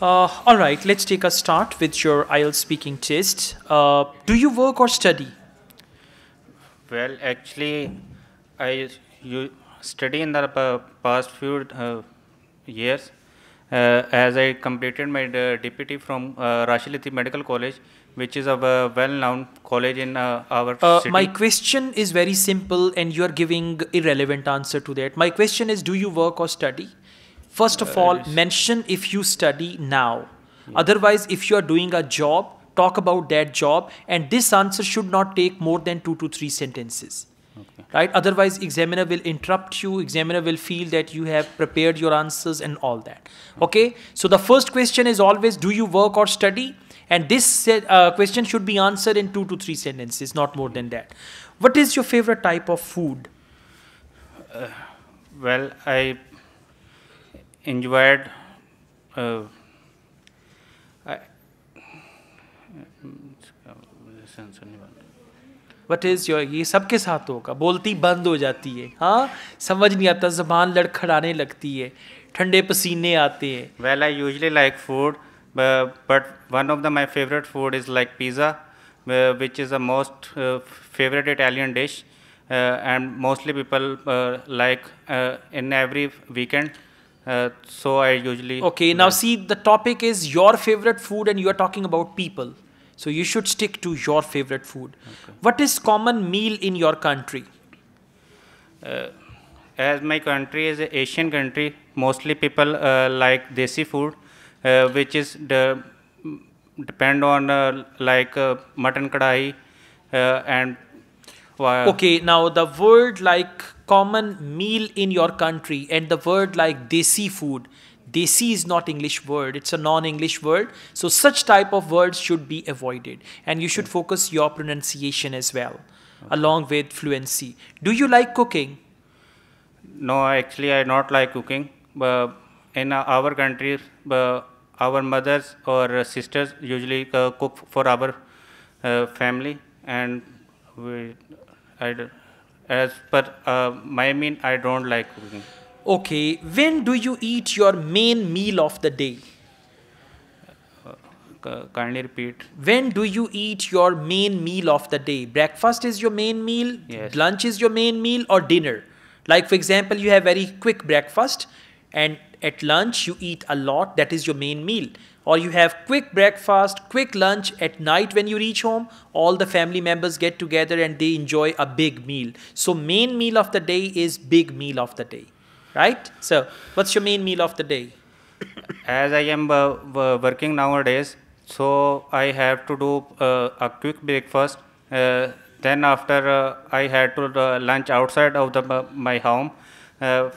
All right, let's take a start with your IELTS speaking test. Do you work or study? Well, actually, I you study in the past few years as I completed my DPT from Rashiliti Medical College, which is a well-known college in our My city. question is very simple, and you are giving irrelevant answer to that. My question is, do you work or study? First of all, Yes. mention if you study now. Yes. Otherwise, if you are doing a job, talk about that job, and this answer should not take more than 2 to 3 sentences. Okay. Right? Otherwise, examiner will interrupt you. Examiner will feel that you have prepared your answers and all that. Okay. So the first question is always, do you work or study? And this question should be answered in 2 to 3 sentences, not more than that. What is your favorite type of food? Well, I enjoyed. Uh, I, what is your ये सबके साथ होगा बोलती बंद हो जाती है हाँ समझ नहीं आता ज़बान लड़खड़ाने लगती है ठंडे पसीने आते हैं Well, I usually like food, but one of my favorite food is like pizza, which is the most favorite Italian dish, and mostly people like in every weekend. So I usually Okay, now like. see the topic is your favorite food and you are talking about people. So you should stick to your favorite food. Okay. What is common meal in your country? Uh, as my country is an Asian country, mostly people like desi food, which is depend on mutton kadai and Okay, now the word like common meal in your country and the word like desi food. Desi is not English word, it's a non-English word. So such type of words should be avoided and you should focus your pronunciation as well along with fluency. Do you like cooking? no, actually I not like cooking. But in our country, our mothers or sisters usually cook for our family, and we, I, d- as per my mean, I don't like cooking. Okay, when do you eat your main meal of the day? Kindly repeat. When do you eat your main meal of the day? Breakfast is your main meal, Yes. lunch is your main meal, or dinner? Like, for example, you have very quick breakfast, and at lunch you eat a lot, that is your main meal. Or you have quick breakfast, quick lunch at night when you reach home, all the family members get together and they enjoy a big meal. So, main meal of the day is big meal of the day, right? So, what's your main meal of the day? As I am working nowadays, so I have to do a quick breakfast. Then after I had to lunch outside of my home. Uh,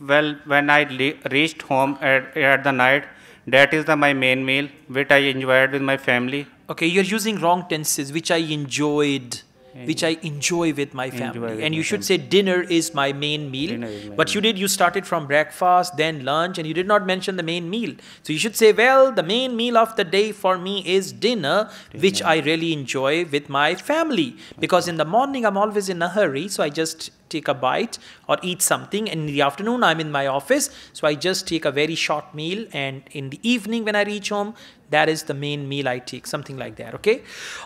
well, when I reached home at the night, that is my main meal, which I enjoyed with my family. Okay, you're using wrong tenses, which I enjoyed, which I enjoy with my Enjoy family. with And my you should family. say dinner is my main meal. Dinner is my But you main. did, you started from breakfast, then lunch, and you did not mention the main meal. So you should say, well, the main meal of the day for me is dinner, which Dinner. I really enjoy with my family. Because in the morning, I'm always in a hurry, so I just take a bite or eat something. And in the afternoon, I'm in my office, so I just take a very short meal. And in the evening, when I reach home, that is the main meal I take, something like that. Okay.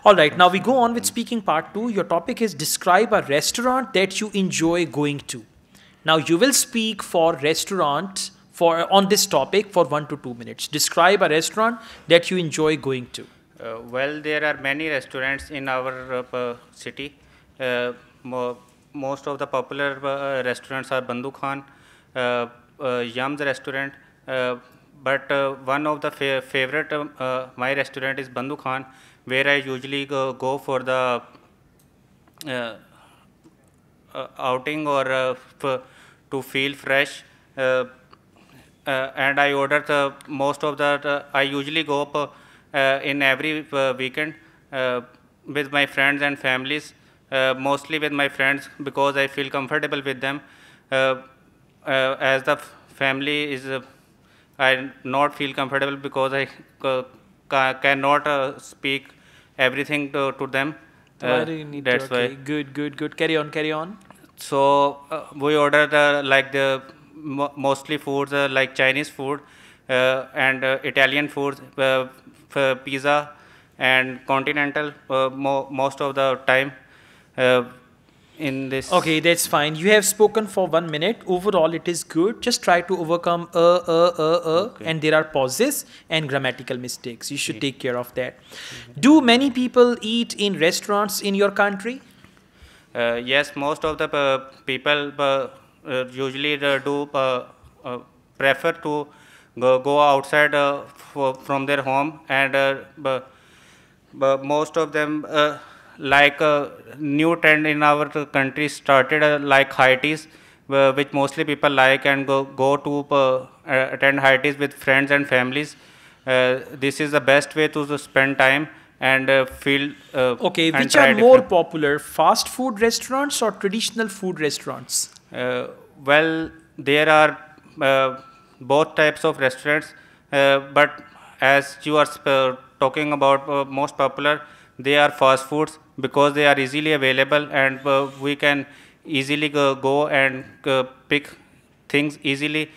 All right. Now we go on with speaking part 2. Your topic is describe a restaurant that you enjoy going to. Now you will speak for restaurant for on this topic for 1 to 2 minutes. Describe a restaurant that you enjoy going to. Well, there are many restaurants in our city. Most of the popular restaurants are Bandhu Khan, Yum's restaurant. But one of the favorite my restaurant is Bandhu Khan, where I usually go for the uh, outing or to feel fresh. And I order the most of the. I usually go up in every weekend with my friends and families. Mostly with my friends because I feel comfortable with them. As the family is, I not feel comfortable because I cannot speak everything to them. Why do you need to? That's why. Okay, good, good, good. Carry on, carry on. So we order like the mostly foods like Chinese food, and Italian foods, pizza and continental most of the time in this. Okay, that's fine. You have spoken for 1 minute. Overall, it is good. Just try to overcome Okay. and there are pauses and grammatical mistakes. You should take care of that. Do many people eat in restaurants in your country? Yes, most of the people usually do prefer to go outside from their home, and but most of them like new trend in our country started like high teas, which mostly people like and go to attend high teas with friends and families. This is the best way to spend time and feel Okay, and which try are more different. popular, fast food restaurants or traditional food restaurants? Well, there are both types of restaurants, but as you are talking about most popular, they are fast foods because they are easily available, and we can easily go and pick things easily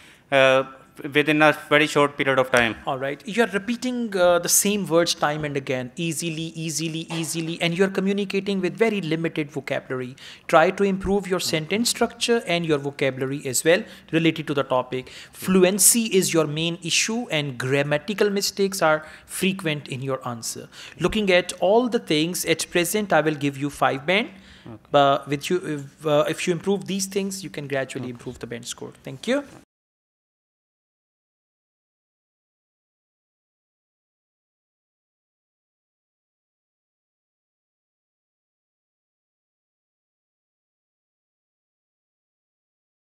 within a very short period of time. All right. You're repeating the same words time and again, easily, easily, easily, and you're communicating with very limited vocabulary. Try to improve your sentence structure and your vocabulary as well related to the topic. Fluency is your main issue, and grammatical mistakes are frequent in your answer. Looking at all the things at present, I will give you 5 band. But with you, if you improve these things, you can gradually improve the band score. Thank you.